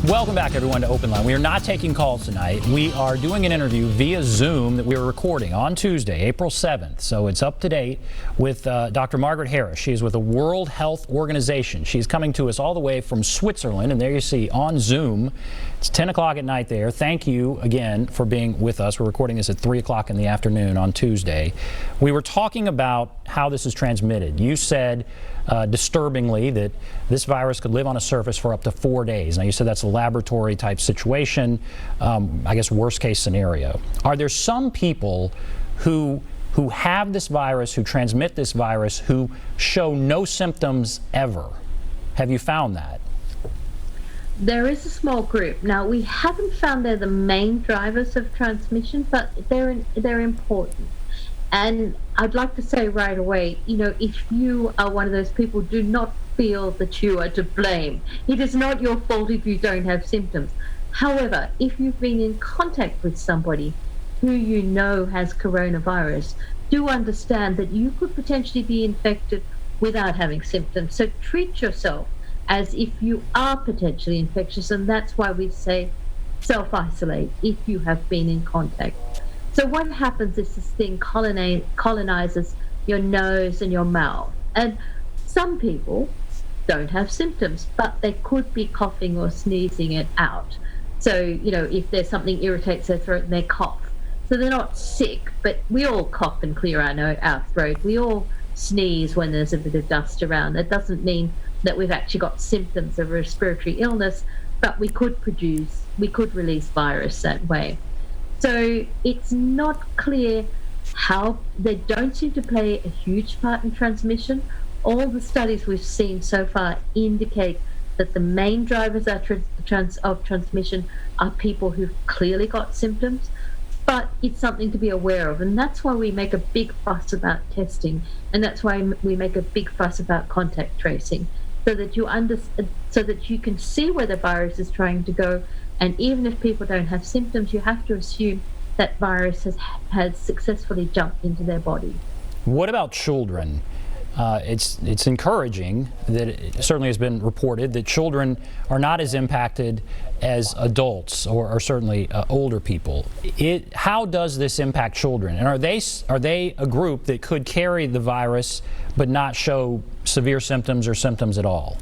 Welcome back, everyone, to Open Line. We are not taking calls tonight. We are doing an interview via Zoom that we were recording on Tuesday, April 7th. So it's up to date with Dr. Margaret Harris. She is with the World Health Organization. She's coming to us all the way from Switzerland. And there you see on Zoom, it's 10 o'clock at night there. Thank you again for being with us. We're recording this at 3 o'clock in the afternoon on Tuesday. We were talking about how this is transmitted. You said disturbingly that this virus could live on a surface for up to 4 days. Now, you said that's a laboratory type situation, I guess worst case scenario. Are there some people who have this virus, who transmit this virus, who show no symptoms ever? Have you found that? There is a small group. Now, we haven't found they're the main drivers of transmission, but they're important. And I'd like to say right away, if you are one of those people, do not feel that you are to blame. It is not your fault if you don't have symptoms. However, if you've been in contact with somebody who you know has coronavirus, do understand that you could potentially be infected without having symptoms. So treat yourself as if you are potentially infectious, and that's why we say self-isolate if you have been in contact. So what happens is this thing colonizes your nose and your mouth. And some people don't have symptoms, but they could be coughing or sneezing it out. So, if there's something irritates their throat and they cough. So they're not sick, but we all cough and clear our throat. We all sneeze when there's a bit of dust around. That doesn't mean that we've actually got symptoms of respiratory illness, but we could release virus that way. So it's not clear how they don't seem to play a huge part in transmission. All the studies we've seen so far indicate that the main drivers of transmission are people who've clearly got symptoms, but it's something to be aware of. And that's why we make a big fuss about testing, and that's why we make a big fuss about contact tracing, so that you can see where the virus is trying to go. And even if people don't have symptoms, you have to assume that virus has successfully jumped into their body. What about children? It's encouraging that it certainly has been reported that children are not as impacted as adults or certainly older people. How does this impact children? And are they a group that could carry the virus but not show severe symptoms or symptoms at all?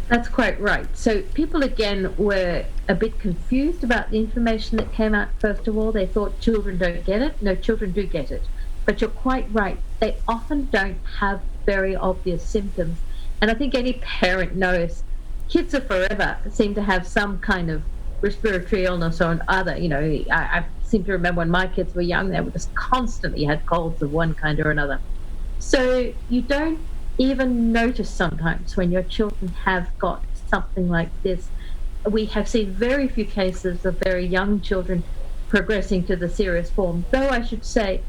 That's quite right. So people, again, were a bit confused about the information that came out. First of all, they thought children don't get it. No, children do get it. But you're quite right. They often don't have very obvious symptoms. And I think any parent knows kids are forever seem to have some kind of respiratory illness or other. I seem to remember when my kids were young, they would just constantly had colds of one kind or another. So you don't even notice sometimes when your children have got something like this. We have seen very few cases of very young children progressing to the serious form, though I should say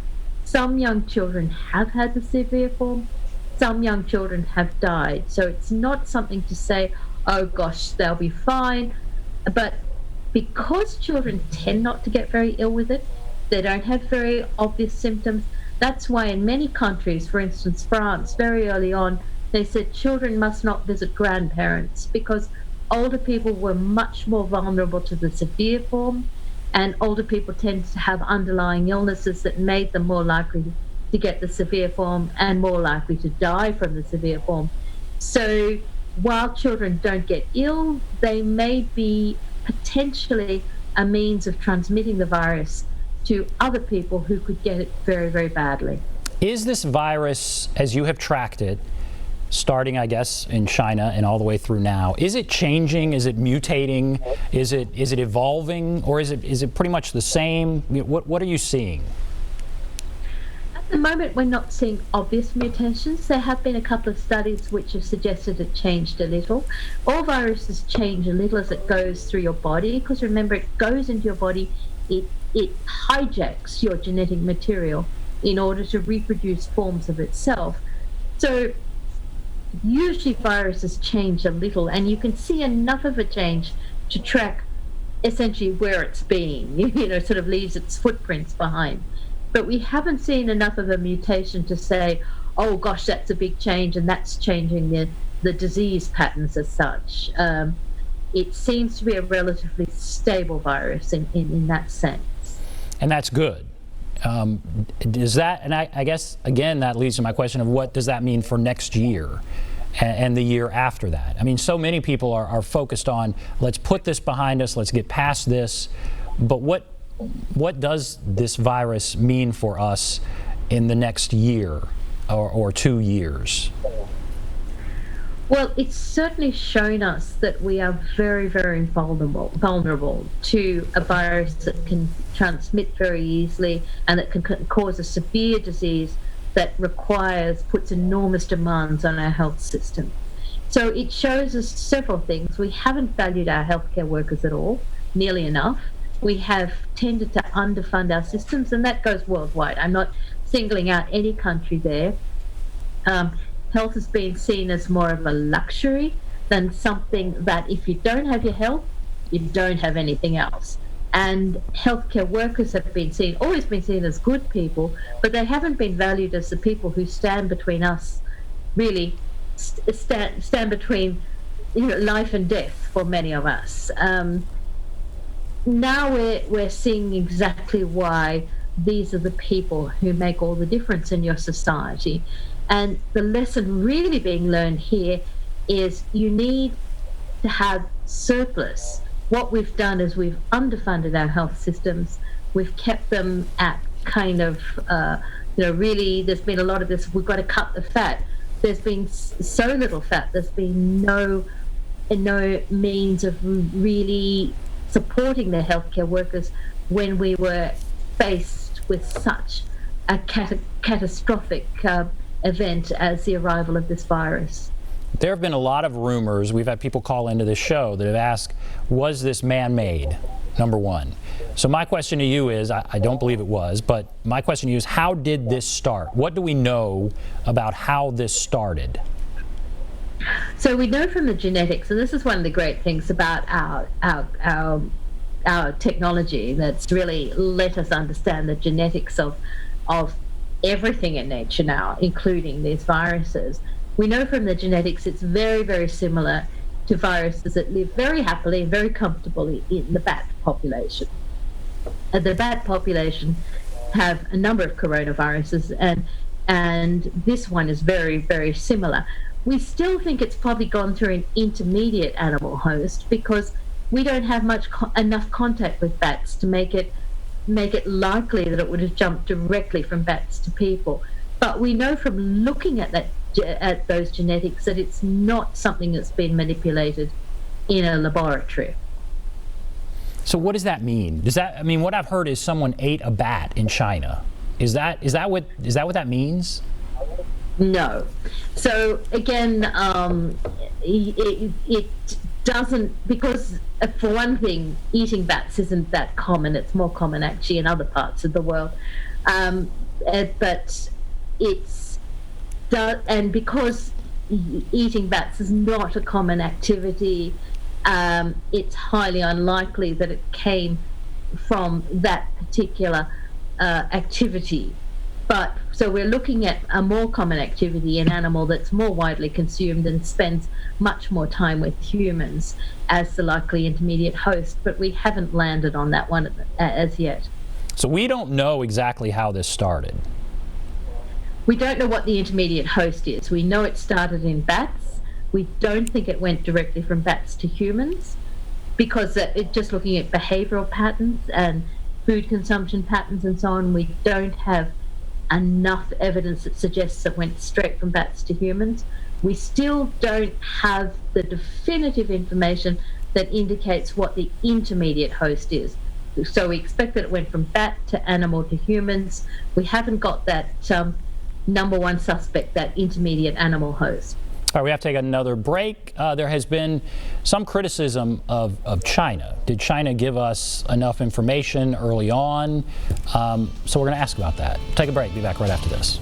some young children have had the severe form, some young children have died. So it's not something to say, oh gosh, they'll be fine. But because children tend not to get very ill with it, they don't have very obvious symptoms. That's why in many countries, for instance, France, very early on, they said children must not visit grandparents because older people were much more vulnerable to the severe form, and older people tend to have underlying illnesses that made them more likely to get the severe form and more likely to die from the severe form. So while children don't get ill, they may be potentially a means of transmitting the virus to other people who could get it very, very badly. Is this virus, as you have tracked it, starting, I guess, in China and all the way through now, is it changing? Is it mutating? Is it evolving? Or is it pretty much the same? What are you seeing? At the moment, we're not seeing obvious mutations. There have been a couple of studies which have suggested it changed a little. All viruses change a little as it goes through your body, because remember, it goes into your body, it hijacks your genetic material in order to reproduce forms of itself. So usually viruses change a little, and you can see enough of a change to track essentially where it's been, sort of leaves its footprints behind. But we haven't seen enough of a mutation to say, oh gosh, that's a big change and that's changing the disease patterns as such. it seems to be a relatively stable virus in that sense. And that's good. Does that, and I guess, again, that leads to my question of what does that mean for next year and the year after that? I mean, so many people are focused on, let's put this behind us, let's get past this, but what does this virus mean for us in the next year or 2 years? Well, it's certainly shown us that we are very, very vulnerable to a virus that can transmit very easily and that can cause a severe disease that puts enormous demands on our health system. So it shows us several things. We haven't valued our healthcare workers at all, nearly enough. We have tended to underfund our systems, and that goes worldwide. I'm not singling out any country there. Health has been seen as more of a luxury than something that if you don't have your health, you don't have anything else. And healthcare workers have always been seen as good people, but they haven't been valued as the people who stand between us, really stand between life and death for many of us. Now we're seeing exactly why these are the people who make all the difference in your society. And the lesson really being learned here is you need to have surplus. What we've done is we've underfunded our health systems. We've kept them at kind of, really, there's been a lot of this, we've got to cut the fat. There's been so little fat. There's been no means of really supporting their healthcare workers when we were faced with such a catastrophic event as the arrival of this virus. There have been a lot of rumors. We've had people call into this show that have asked, was this man-made, number one? So my question to you is, I don't believe it was, but my question to you is, how did this start? What do we know about how this started? So we know from the genetics, and this is one of the great things about our technology that's really let us understand the genetics of everything in nature now, including these viruses. We know from the genetics it's very, very similar to viruses that live very happily and very comfortably in the bat population. The bat population have a number of coronaviruses, and this one is very, very similar. We still think it's probably gone through an intermediate animal host because we don't have enough contact with bats to make it likely that it would have jumped directly from bats to people. But we know from looking at those genetics that it's not something that's been manipulated in a laboratory. So what does that mean? What I've heard is someone ate a bat in China. Is that what that means? No. So again, it doesn't, because for one thing, eating bats isn't that common. It's more common actually in other parts of the world. But and because eating bats is not a common activity, it's highly unlikely that it came from that particular activity. But so we're looking at a more common activity, an animal that's more widely consumed and spends much more time with humans as the likely intermediate host, but we haven't landed on that one as yet. So we don't know exactly how this started. We don't know what the intermediate host is. We know it started in bats. We don't think it went directly from bats to humans because just looking at behavioral patterns and food consumption patterns and so on, we don't have enough evidence that suggests it went straight from bats to humans. We still don't have the definitive information that indicates what the intermediate host is. So we expect that it went from bat to animal to humans. We haven't got that number one suspect, that intermediate animal host. All right, we have to take another break. There has been some criticism of China. Did China give us enough information early on? So we're going to ask about that. Take a break. Be back right after this.